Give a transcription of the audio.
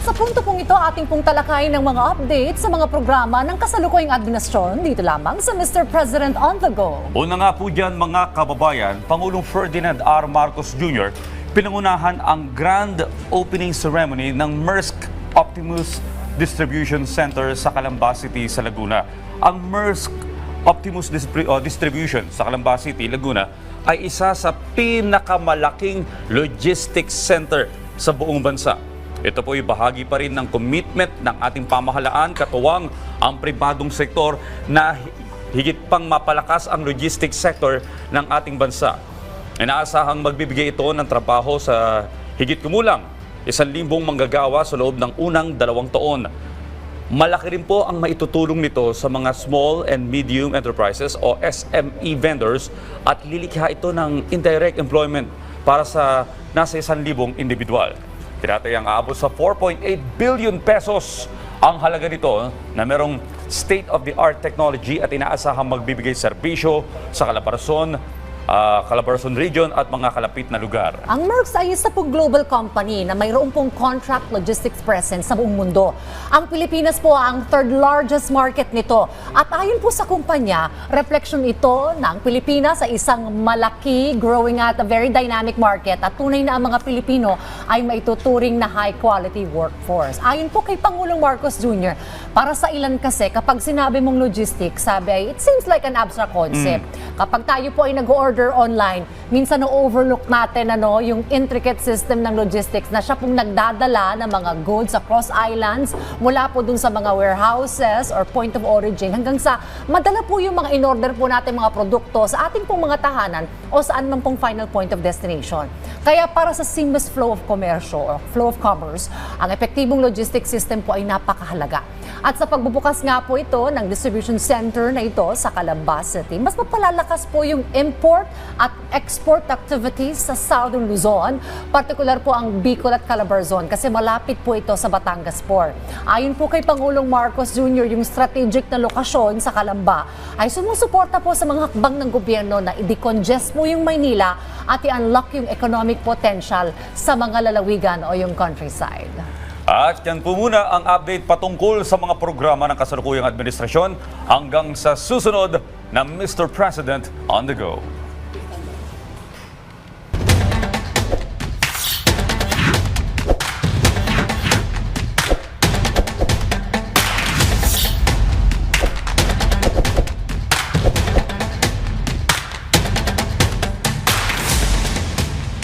Sa punto pong ito, ating pong talakayin ng mga update sa mga programa ng kasalukuyang administrasyon dito lamang sa Mr. President on the Go. Una nga po dyan mga kababayan, Pangulong Ferdinand R. Marcos Jr. pinangunahan ang grand opening ceremony ng Maersk Optimus Distribution Center sa Calamba City sa Laguna. Ang Maersk Optimus Distribution sa Calamba City, Laguna ay isa sa pinakamalaking logistics center sa buong bansa. Ito po ay bahagi pa rin ng commitment ng ating pamahalaan katuwang ang pribadong sektor na higit pang mapalakas ang logistics sector ng ating bansa. Inaasahang magbibigay ito ng trabaho sa higit kumulang 1,000 manggagawa sa loob ng unang 2 taon. Malaki rin po ang maitutulong nito sa mga small and medium enterprises o SME vendors at lilikha ito ng indirect employment para sa nasa 1,000 individual. Tinatayang aabot sa 4.8 billion pesos ang halaga nito na merong state-of-the-art technology at inaasahang magbibigay serbisyo sa Calabarzon region at mga kalapit na lugar. Ang Maersk ay isa pong global company na mayroon pong contract logistics presence sa buong mundo. Ang Pilipinas po ang third largest market nito. At ayon po sa kumpanya, reflection ito ng Pilipinas sa isang malaki, growing at a very dynamic market at tunay na ang mga Pilipino ay maituturing na high-quality workforce. Ayon po kay Pangulong Marcos Jr., para sa ilan kasi kapag sinabi mong logistics, sabi ay it seems like an abstract concept. Kapag tayo po ay nag-order online, minsan na-overlook natin yung intricate system ng logistics na siya pong nagdadala ng mga goods across islands mula po dun sa mga warehouses or point of origin hanggang sa madala po yung mga in-order po natin mga produkto sa ating pong mga tahanan o saan man pong final point of destination. Kaya para sa seamless flow of commerce or flow of commerce, ang epektibong logistics system po ay napakahalaga. At sa pagbubukas nga po ito ng distribution center na ito sa Calamba City, mas mapalalakas po yung import at export activities sa Southern Luzon, partikular po ang Bicol at Calabarzon kasi malapit po ito sa Batangas Port. Ayon po kay Pangulong Marcos Jr., yung strategic na lokasyon sa Calamba ay sumusuporta po sa mga hakbang ng gobyerno na i-decongest po yung Maynila at i-unlock yung economic potential sa mga lalawigan o yung countryside. At yan po muna ang update patungkol sa mga programa ng kasalukuyang administrasyon hanggang sa susunod na Mr. President on the Go.